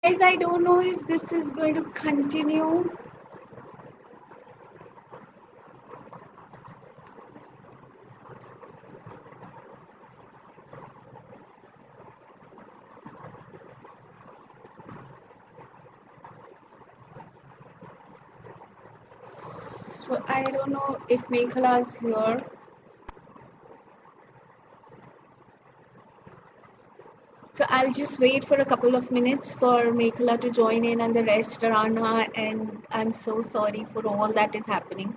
I don't know if this is going to continue. So I don't know if Mekhala is here. So I'll just wait for a couple of minutes for Mekhala to join in and the rest Rana, and I'm so sorry for all that is happening.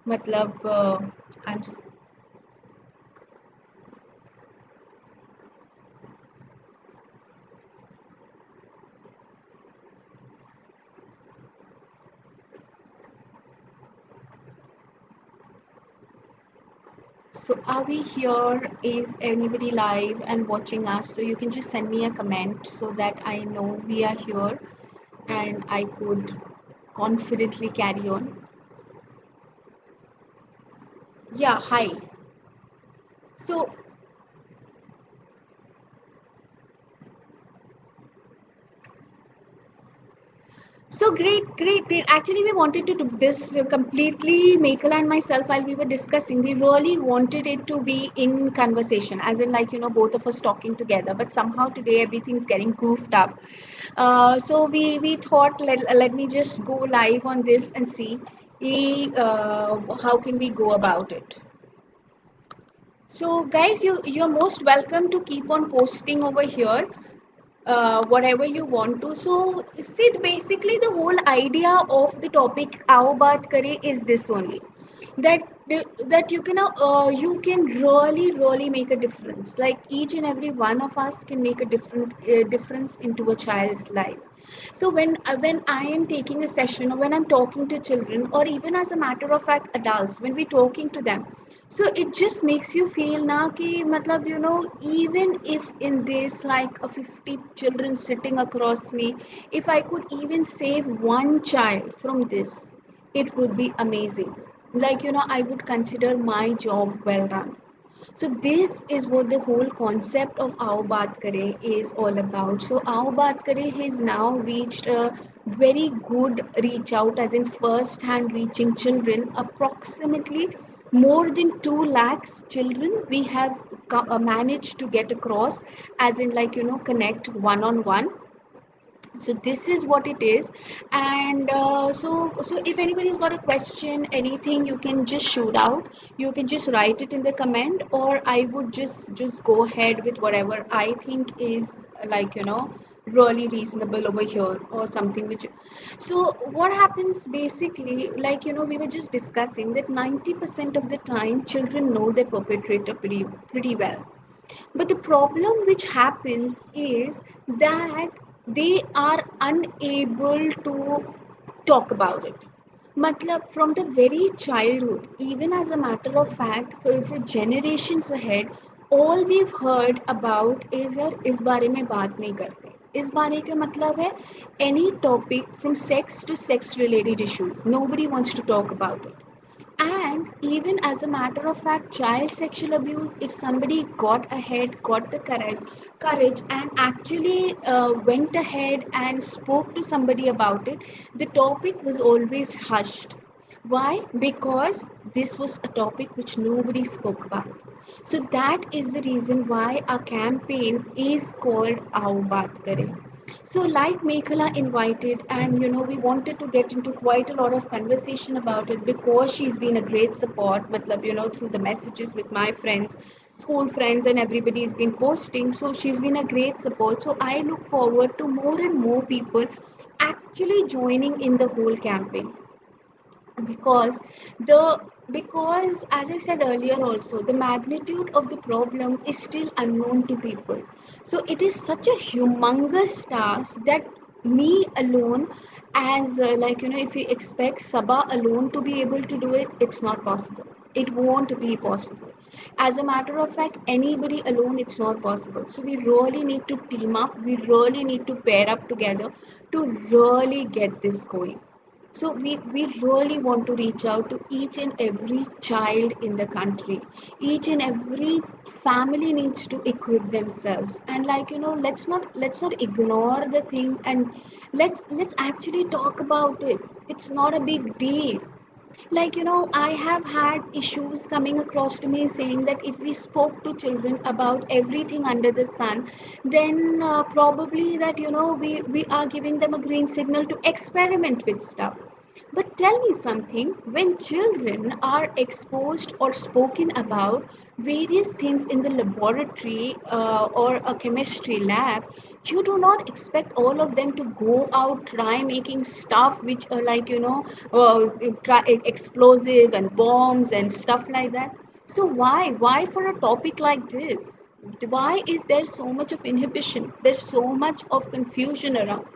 Matlab, I'm so are we here? Is anybody live and watching us? So you can just send me a comment so that I know we are here and I could confidently carry on. Yeah, hi. So So great, great, great. Actually, we wanted to do this completely, Mekhala and myself, while we were discussing, we really wanted it to be in conversation, as in, like, both of us talking together. But somehow today everything's getting goofed up. So we thought, let me just go live on this and see how can we go about it. So, guys, you're most welcome to keep on posting over here whatever you want to. So, see, basically, the whole idea of the topic "Aao Baat Kare" is this only, that that you can really make a difference. Like each and every one of us can make a difference into a child's life. So when I am taking a session, or when I'm talking to children, or even as a matter of fact adults, when we're talking to them, so it just makes you feel na ki matlab, even if in this like a 50 children sitting across me, if I could even save one child from this, it would be amazing. Like, I would consider my job well done. So this is what the whole concept of Aao Baat Kare is all about. So Aao Baat Kare has now reached a very good reach out, as in first hand reaching children. Approximately more than 2 lakhs children we have managed to get across, as in, like, connect one on one. So this is what it is. And so if anybody's got a question, anything, you can just shoot out, you can just write it in the comment, or I would just go ahead with whatever I think is, like, really reasonable over here, or something which. So what happens basically, like, we were just discussing that 90% of the time children know their perpetrator pretty well, but the problem which happens is that they are unable to talk about it. Matlab, from the very childhood, even as a matter of fact, for generations ahead, all we've heard about is यार इस बारे में बात नहीं करते. इस बारे का मतलब है any topic from sex to sex related issues. Nobody wants to talk about it. And even as a matter of fact, child sexual abuse, if somebody got ahead, got the courage, and actually went ahead and spoke to somebody about it, the topic was always hushed. Why? Because this was a topic which nobody spoke about. So that is the reason why our campaign is called Aao Baat Kare. So, like Mekhala invited, and we wanted to get into quite a lot of conversation about it, because she's been a great support, matlab, through the messages with my friends, school friends, and everybody's been posting. So, she's been a great support. So, I look forward to more and more people actually joining in the whole campaign, because the because as I said earlier also, the magnitude of the problem is still unknown to people. So it is such a humongous task that me alone, as like, if we expect Sabah alone to be able to do it, it's not possible. It won't be possible. As a matter of fact, anybody alone, it's not possible. So we really need to team up, we really need to pair up together to really get this going. So we really want to reach out to each and every child in the country. Each and every family needs to equip themselves. And like, let's not ignore the thing, and let's actually talk about it. It's not a big deal. Like, I have had issues coming across to me saying that if we spoke to children about everything under the sun, then probably that, we are giving them a green signal to experiment with stuff. But tell me something, when children are exposed or spoken about various things in the laboratory or a chemistry lab, you do not expect all of them to go out try making stuff which are like, try explosive and bombs and stuff like that. So why for a topic like this, why is there so much of inhibition, there's so much of confusion around?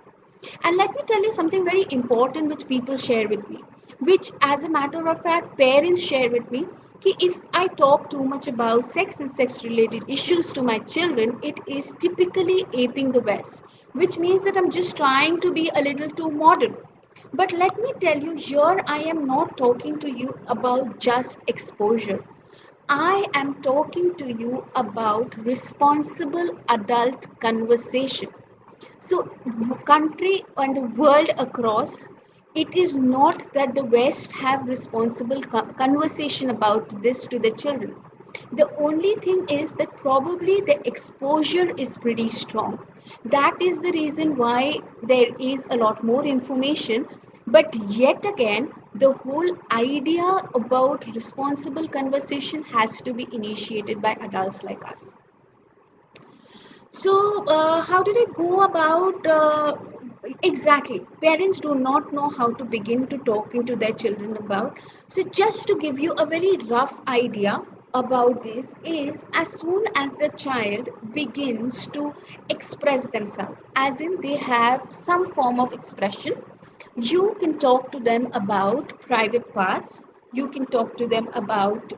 And let me tell you something very important which people share with me, which, as a matter of fact, parents share with me. If I talk too much about sex and sex related issues to my children, it is typically aping the West, which means that I'm just trying to be a little too modern. But let me tell you, here I am not talking to you about just exposure. I am talking to you about responsible adult conversation. So, country and the world across, it is not that the West have responsible conversation about this to the children. The only thing is that probably the exposure is pretty strong. That is the reason why there is a lot more information. But yet again, the whole idea about responsible conversation has to be initiated by adults like us. So, how did I go about exactly? Parents do not know how to begin to talking to their children about. So, just to give you a very rough idea about this, is as soon as the child begins to express themselves, as in they have some form of expression, you can talk to them about private parts. You can talk to them about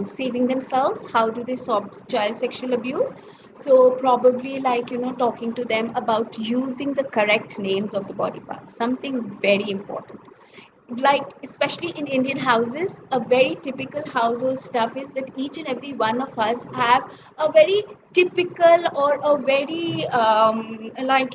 saving themselves. How do they stop child sexual abuse? So probably like, talking to them about using the correct names of the body parts, something very important. Like especially in Indian houses, a very typical household stuff is that each and every one of us have a very typical or a very like,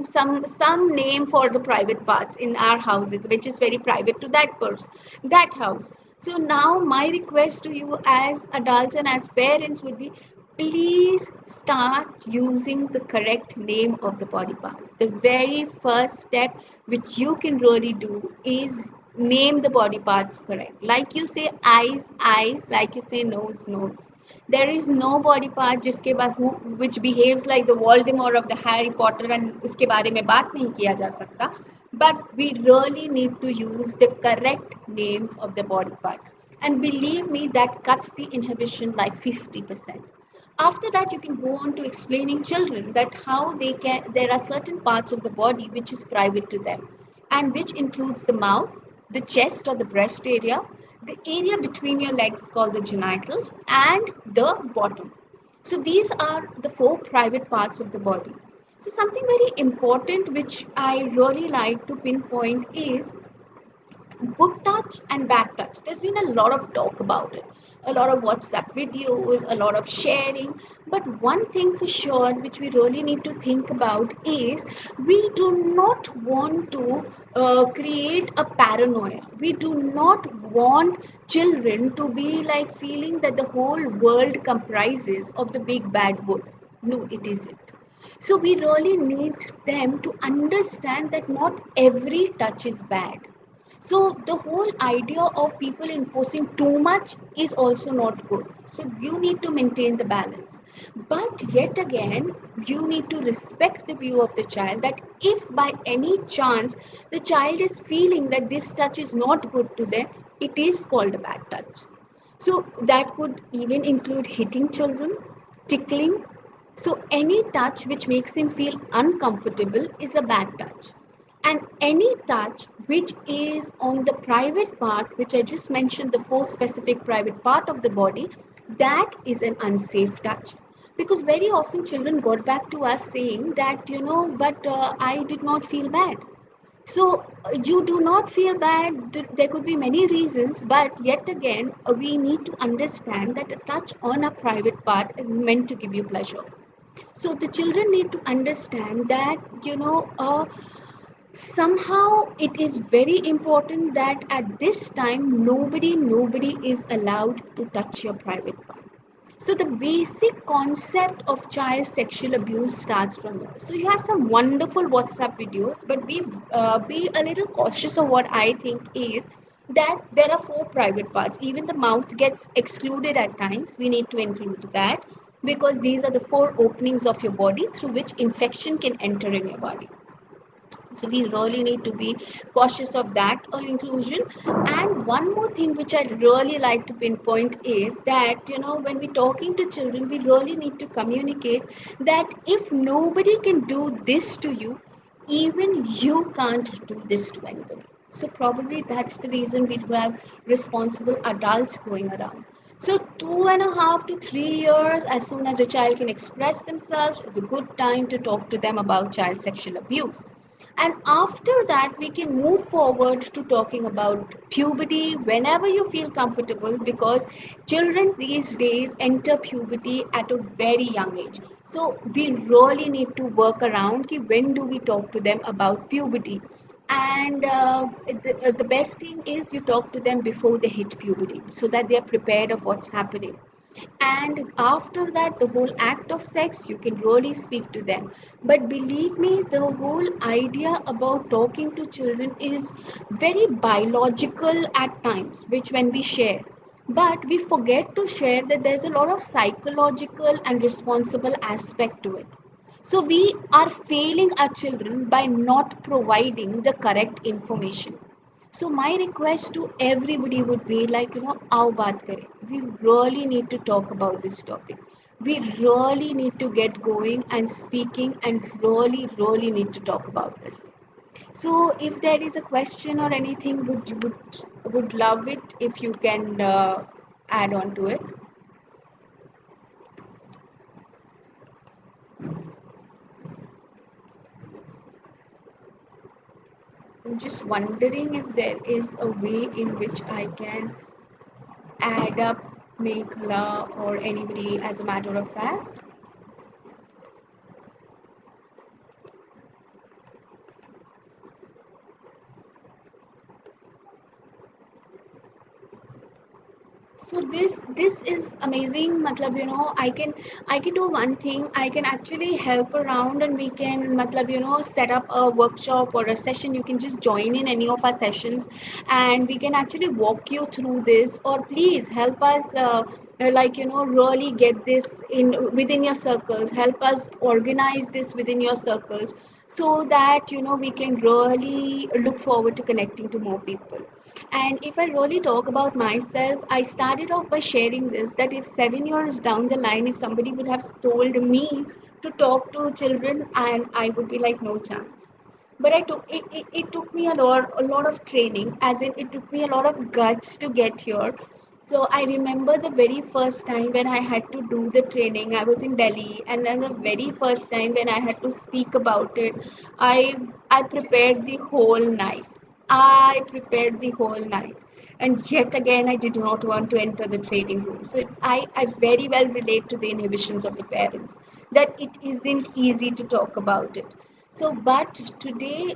some name for the private parts in our houses, which is very private to that person, that house. So now my request to you as adults and as parents would be, please start using the correct name of the body parts. The very first step which you can really do is name the body parts correct. Like you say eyes, eyes, like you say nose, nose. There is no body part जिसके बाद who which behaves like the Voldemort of the Harry Potter and उसके बारे में बात नहीं किया जा सकता. But we really need to use the correct names of the body part. And believe me, that cuts the inhibition like 50%. After that, you can go on to explaining children that how they can, there are certain parts of the body which is private to them, and which includes the mouth, the chest or the breast the area between your legs called the genitals, and the bottom. So these are the four private parts of the body. So something very important which I really like to pinpoint is good touch and bad touch. There's been a lot of talk about it, a lot of WhatsApp videos, a lot of sharing. But one thing for sure, which we really need to think about, is we do not want to create a paranoia. We do not want children to be like feeling that the whole world comprises of the big bad wolf. No, it isn't. So we really need them to understand that not every touch is bad. So the whole idea of people enforcing too much is also not good. So you need to maintain the balance. But yet again, you need to respect the view of the child, that if by any chance the child is feeling that this touch is not good to them, it is called a bad touch. So that could even include hitting children, tickling. So any touch which makes him feel uncomfortable is a bad touch. And any touch which is on the private part, which I just mentioned, the four specific private part of the body, that is an unsafe touch. Because very often children got back to us saying that, but I did not feel bad. So you do not feel bad. There could be many reasons, but yet again, we need to understand that a touch on a private part is meant to give you pleasure. So the children need to understand that, somehow it is very important that at this time nobody is allowed to touch your private part. So the basic concept of child sexual abuse starts from here. So you have some wonderful WhatsApp videos, but be a little cautious of what I think is that there are four private parts. Even the mouth gets excluded at times. We need to include that because these are the four openings of your body through which infection can enter in your body. So we really need to be cautious of that inclusion. And one more thing which I really like to pinpoint is that, when we're talking to children, we really need to communicate that if nobody can do this to you, even you can't do this to anybody. So probably that's the reason we do have responsible adults going around. So 2.5 to 3 years, as soon as a child can express themselves, is a good time to talk to them about child sexual abuse. And after that, we can move forward to talking about puberty whenever you feel comfortable, because children these days enter puberty at a very young age. So we really need to work around ki when do we talk to them about puberty. And the best thing is you talk to them before they hit puberty so that they are prepared of what's happening. And after that, the whole act of sex, you can really speak to them. But believe me, the whole idea about talking to children is very biological at times, which when we share, but we forget to share that there's a lot of psychological and responsible aspect to it. So we are failing our children by not providing the correct information. So my request to everybody would be like, आओ बात करें. We really need to talk about this topic. We really need to get going and speaking and really need to talk about this. So if there is a question or anything, would love it if you can add on to it. So I'm just wondering if there is a way in which I can add up Meghala or anybody as a matter of fact. So this is amazing. Matlab, I can do one thing. I can actually help around, and we can matlab, set up a workshop or a session. You can just join in any of our sessions, and we can actually walk you through this. Or please help us, really get this in within your circles. Help us organize this within your circles, so that we can really look forward to connecting to more people. And if I really talk about myself, I started off by sharing this that if 7 years down the line, if somebody would have told me to talk to children, and I would be like, no chance. But it took me a lot of training, as in it took me a lot of guts to get here. So I remember the very first time when I had to do the training, I was in Delhi, and then the very first time when I had to speak about it, I I prepared the whole night. I prepared the whole night. And yet again, I did not want to enter the training room. So I very well relate to the inhibitions of the parents, that it isn't easy to talk about it. So, but today,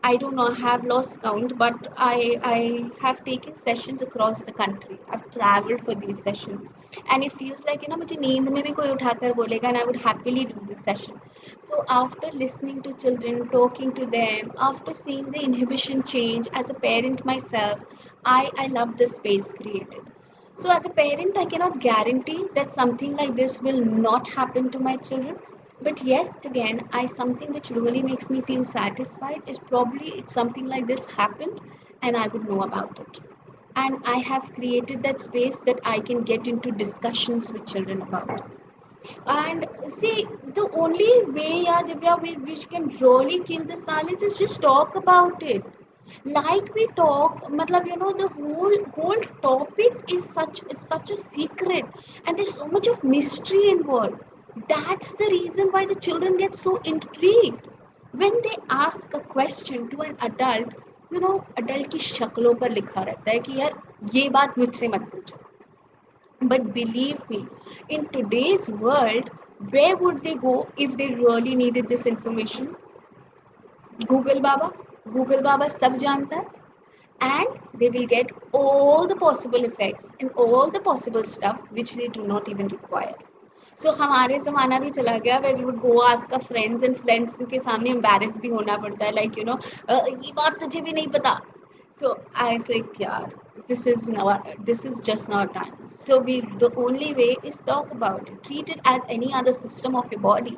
I don't know, have lost count, but I have taken sessions across the country. I've traveled for these sessions, and it feels like मुझे नींद में भी कोई उठाकर बोलेगा, and I would happily do this session. So after listening to children, talking to them, after seeing the inhibition change as a parent myself, I love the space created. So as a parent, I cannot guarantee that something like this will not happen to my children. But yes, again, I something which really makes me feel satisfied is probably it's something like this happened and I would know about it. And I have created that space that I can get into discussions with children about. And see, the only way, yeah, Divya, which can really kill the silence is just talk about it. Like we talk, matlab, the whole topic is such a secret, and there's so much of mystery involved. That's the reason why the children get so intrigued. When they ask a question to an adult, adult की शक्लों पर लिखा रहता है कि यार ये बात मुझसे मत पूछो. But believe me, in today's world, where would they go if they really needed this information? Google Baba. Google Baba सब जानता है. And they will get all the possible effects and all the possible stuff which they do not even require. So हमारे ज़माना भी चला गया where we would go ask our friends and friends के सामने embarrassed भी होना पड़ता है like ये बात तुझे भी नहीं पता. So I was like यार this is just not time. So the only way is talk about it. Treat it as any other system of your body.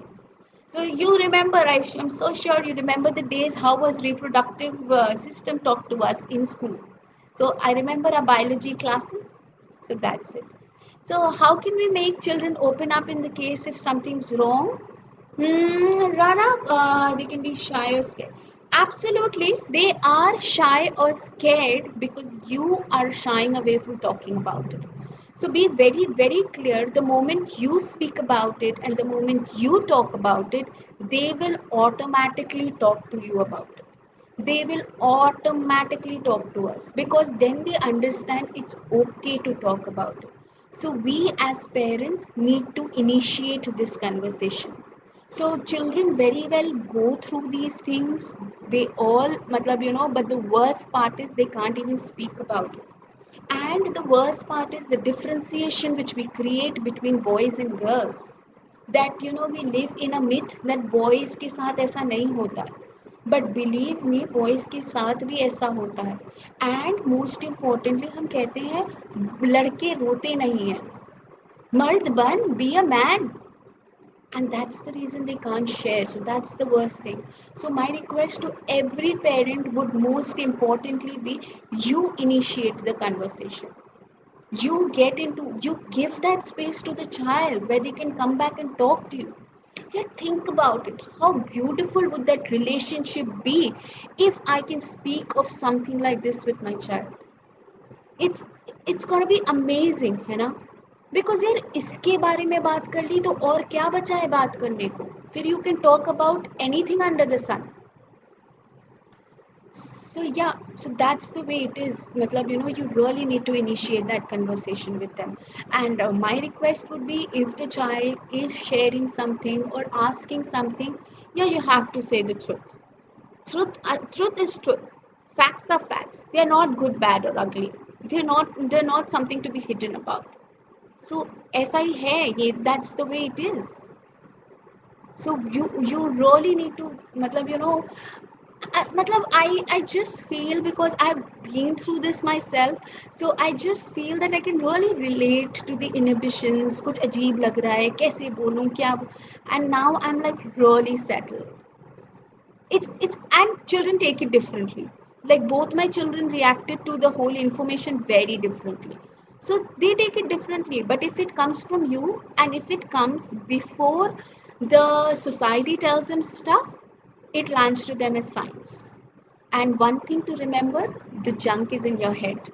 So you remember, I'm so sure you remember the days how was reproductive system taught to us in school. So I remember our biology classes. So that's it. So how can we make children open up in the case if something's wrong? Rana, they can be shy or scared. Absolutely, they are shy or scared because you are shying away from talking about it. So be very, very clear. The moment you speak about it and the moment you talk about it, they will automatically talk to you about it. They will automatically talk to us because then they understand it's okay to talk about it. So we as parents need to initiate this conversation. So children very well go through these things. They all, but the worst part is they can't even speak about it. And the worst part is the differentiation which we create between boys and girls. That we live in a myth that boys के साथ ऐसा नहीं होता है. But believe me, boys के साथ भी ऐसा होता है. And most importantly हम कहते हैं लड़के रोते नहीं हैं. मर्द बन, be a man. And that's the reason they can't share. So that's the worst thing. So my request to every parent would most importantly be you initiate the conversation. You give that space to the child where they can come back and talk to you. Yeah, think about it. How beautiful would that relationship be if I can speak of something like this with my child? It's gonna be amazing, है ना? Because यार इसके बारे में बात कर ली तो और क्या बचा है बात करने को? फिर you can talk about anything under the sun. So yeah, so that's the way it is. You really need to initiate that conversation with them. And my request would be if the child is sharing something or asking something, yeah, you have to say the truth. Truth is truth. Facts are facts. They are not good, bad, or ugly. They're not something to be hidden about. So ऐसा ही है ये. That's the way it is. So you really need to I just feel because I've been through this myself, so I just feel that I can really relate to the inhibitions. कुछ अजीब लग रहा है, कैसे बोलूं क्या, and now I'm like really settled. It's and children take it differently. Like both my children reacted to the whole information very differently. So they take it differently. But if it comes from you and if it comes before the society tells them stuff, it lands to them as science. And one thing to remember, the junk is in your head.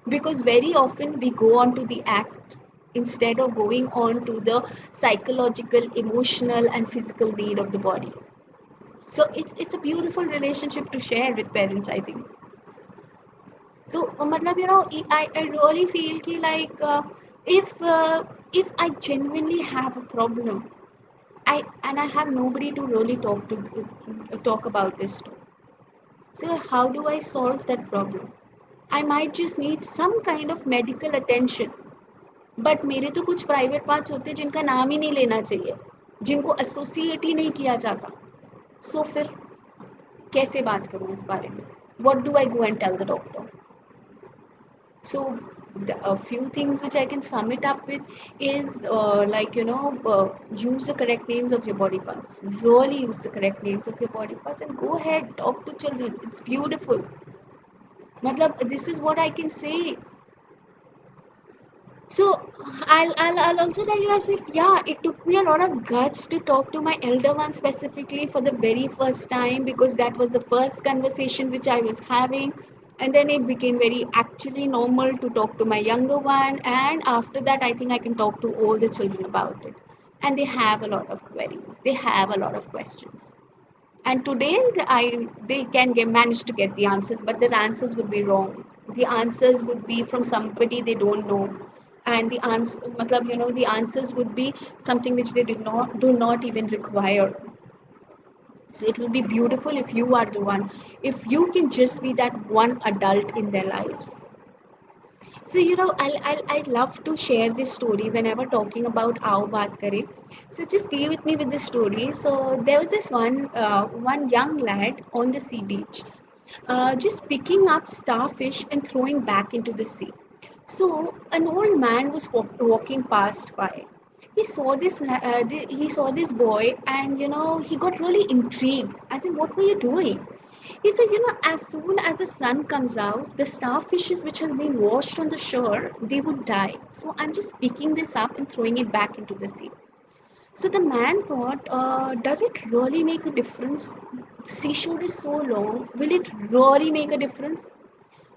Because very often we go on to the act instead of going on to the psychological, emotional, and physical need of the body. So it's a beautiful relationship to share with parents, I think. So I really feel ki like if I genuinely have a problem, I have nobody to really talk about this to. So how do I solve that problem? I might just need some kind of medical attention. But मेरे तो कुछ private parts होते हैं जिनका नाम ही नहीं लेना चाहिए, जिनको एसोसिएट ही नहीं किया जाता. सो फिर कैसे बात करूँ इस बारे में? What do I go and tell the doctor? So a few things which I can sum it up with is use the correct names of your body parts. Really use the correct names of your body parts and go ahead, talk to children. It's beautiful. This is what I can say. So I'll also tell you, I said, yeah, it took me a lot of guts to talk to my elder one specifically for the very first time because that was the first conversation which I was having. And then it became very actually normal to talk to my younger one. And after that, I think I can talk to all the children about it. And they have a lot of queries, they have a lot of questions. And today they can manage to get the answers, but their answers would be wrong. The answers would be from somebody they don't know, and the answer, matlab, the answers would be something which they do not even require. So it will be beautiful if you are the one, if you can just be that one adult in their lives. So I'd love to share this story whenever talking about Aao Baat Kare. So just be with me with this story. So there was this one young lad on the sea beach, just picking up starfish and throwing back into the sea. So an old man was walking past by. He saw this boy, and he got really intrigued. As in, what were you doing? He said, as soon as the sun comes out, the starfishes which have been washed on the shore, they would die. So I'm just picking this up and throwing it back into the sea. So the man thought, does it really make a difference? The seashore is so long. Will it really make a difference?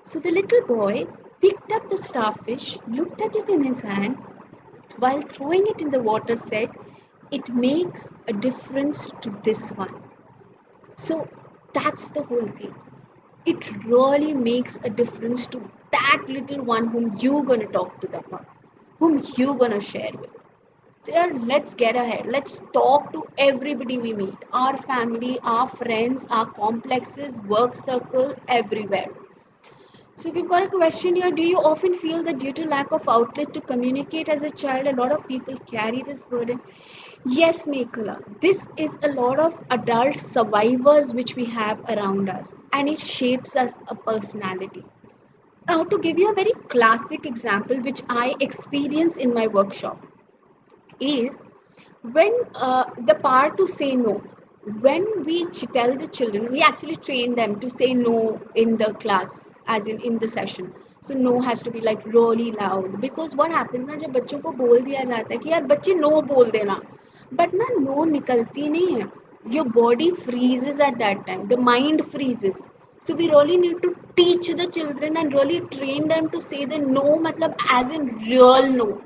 So the little boy picked up the starfish, looked at it in his hand, while throwing it in the water, said, it makes a difference to this one. So that's the whole thing. It really makes a difference to that little one whom you're going to talk to them about, whom you're going to share with. So yeah, let's get ahead. Let's talk to everybody we meet, our family, our friends, our complexes, work circle, everywhere. So we've got a question here. Do you often feel that due to lack of outlet to communicate as a child, a lot of people carry this burden? Yes, Mekhala. This is a lot of adult survivors which we have around us, and it shapes us a personality. Now, to give you a very classic example, which I experience in my workshop, is when the power to say no. When we tell the children, we actually train them to say no in the class, as in the session. So no has to be like really loud, because what happens ना, जब बच्चों को बोल दिया जाता है कि यार बच्चे no बोल देना, but ना no निकलती नहीं है. Your body freezes at that time, the mind freezes. So we really need to teach the children and really train them to say the no matlab as in real no.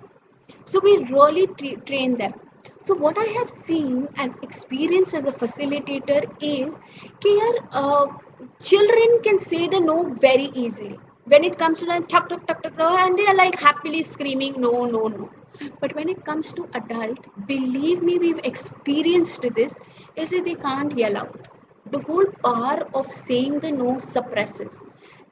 So we really train them. So what I have seen as experience as a facilitator is कि यार children can say the no very easily. When it comes to them, tuck, tuck, tuck, tuck, tuck, and they are like happily screaming no, no, no. But when it comes to adult, believe me, we've experienced this, is that they can't yell out. The whole power of saying the no suppresses.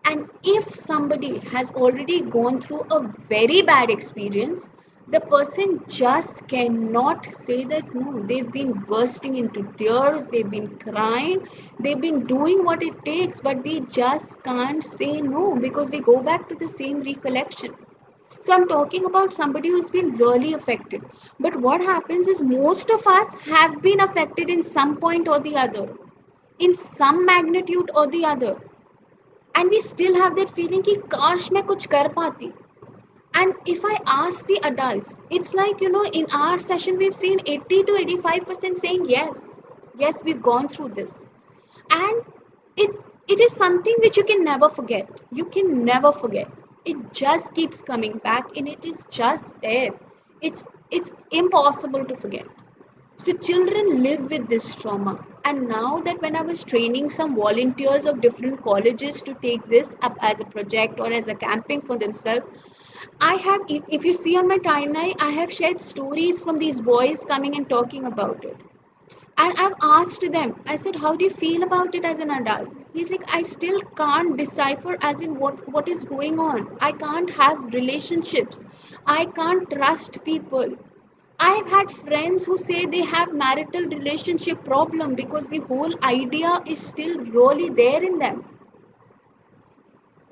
And if somebody has already gone through a very bad experience, the person just cannot say that no. They've been bursting into tears, they've been crying, they've been doing what it takes, but they just can't say no because they go back to the same recollection. So I'm talking about somebody who's been really affected. But what happens is most of us have been affected in some point or the other, in some magnitude or the other. And we still have that feeling कि काश मैं कुछ कर पाती. And if I ask the adults, it's like, in our session, we've seen 80 to 85% saying yes. Yes, we've gone through this. And it it is something which you can never forget. You can never forget. It just keeps coming back and it is just there. It's impossible to forget. So children live with this trauma. And now that when I was training some volunteers of different colleges to take this up as a project or as a camping for themselves, I have, if you see on my timeline, I have shared stories from these boys coming and talking about it. And I've asked them, I said, how do you feel about it as an adult? He's like, I still can't decipher as in what is going on. I can't have relationships. I can't trust people. I've had friends who say they have marital relationship problem because the whole idea is still really there in them.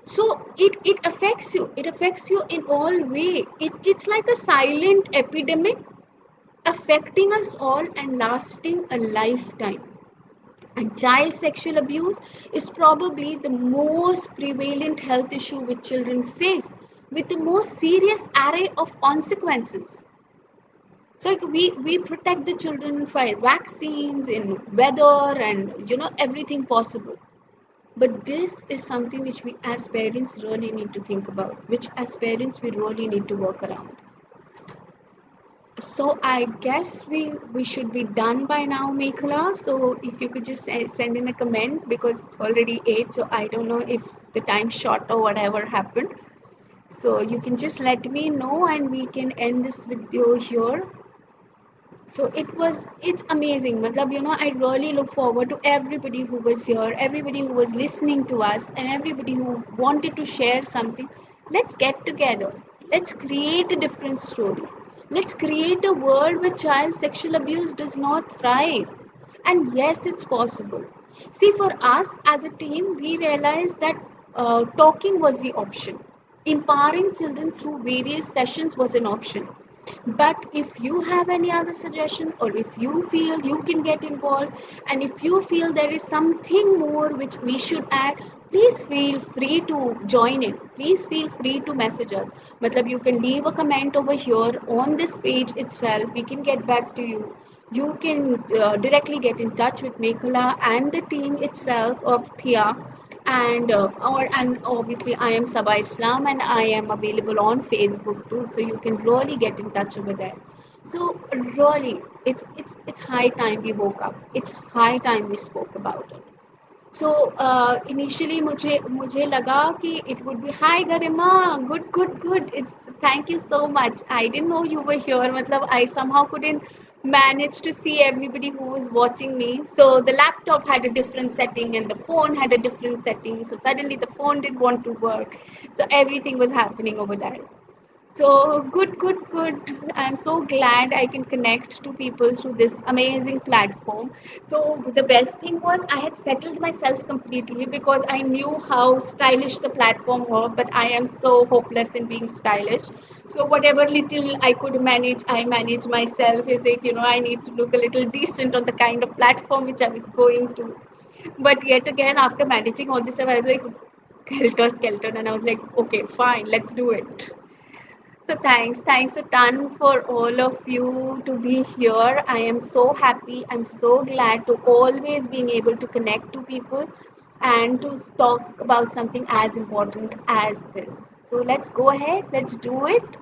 So it affects you. It affects you in all way. It's like a silent epidemic affecting us all and lasting a lifetime. And child sexual abuse is probably the most prevalent health issue which children face, with the most serious array of consequences. So like we protect the children by vaccines, in weather, and everything possible. But this is something which we as parents really need to think about, which as parents we really need to work around. So I guess we should be done by now, Mekhala. So if you could just send in a comment because it's already 8, so I don't know if the time short or whatever happened. So you can just let me know and we can end this video here. So it's amazing. Matlab, I really look forward to everybody who was here, everybody who was listening to us, and everybody who wanted to share something. Let's get together. Let's create a different story. Let's create a world where child sexual abuse does not thrive. And yes, it's possible. See, for us as a team, we realized that talking was the option. Empowering children through various sessions was an option. But if you have any other suggestion, or if you feel you can get involved, and if you feel there is something more which we should add, please feel free to join in. Please feel free to message us. Matlab, you can leave a comment over here on this page itself. We can get back to you. You can directly get in touch with Mekhala and the team itself of Thea, and obviously I am Sabah Islam and I am available on Facebook too, so you can really get in touch over there. So really, it's high time we woke up. It's high time we spoke about it. So initially मुझे लगा कि it would be hi Garima, good, it's thank you so much. I didn't know you were here. मतलब I somehow couldn't manage to see everybody who was watching me. So the laptop had a different setting and the phone had a different setting. So suddenly the phone didn't want to work. So everything was happening over there. So good. I'm so glad I can connect to people through this amazing platform. So the best thing was I had settled myself completely because I knew how stylish the platform was, but I am so hopeless in being stylish. So whatever little I could manage, I manage myself. Is like, I need to look a little decent on the kind of platform which I was going to. But yet again, after managing all this, I was like, helter skelter, and I was like, okay, fine, let's do it. So thanks a ton for all of you to be here. I am so happy. I'm so glad to always being able to connect to people and to talk about something as important as this. So let's go ahead. Let's do it.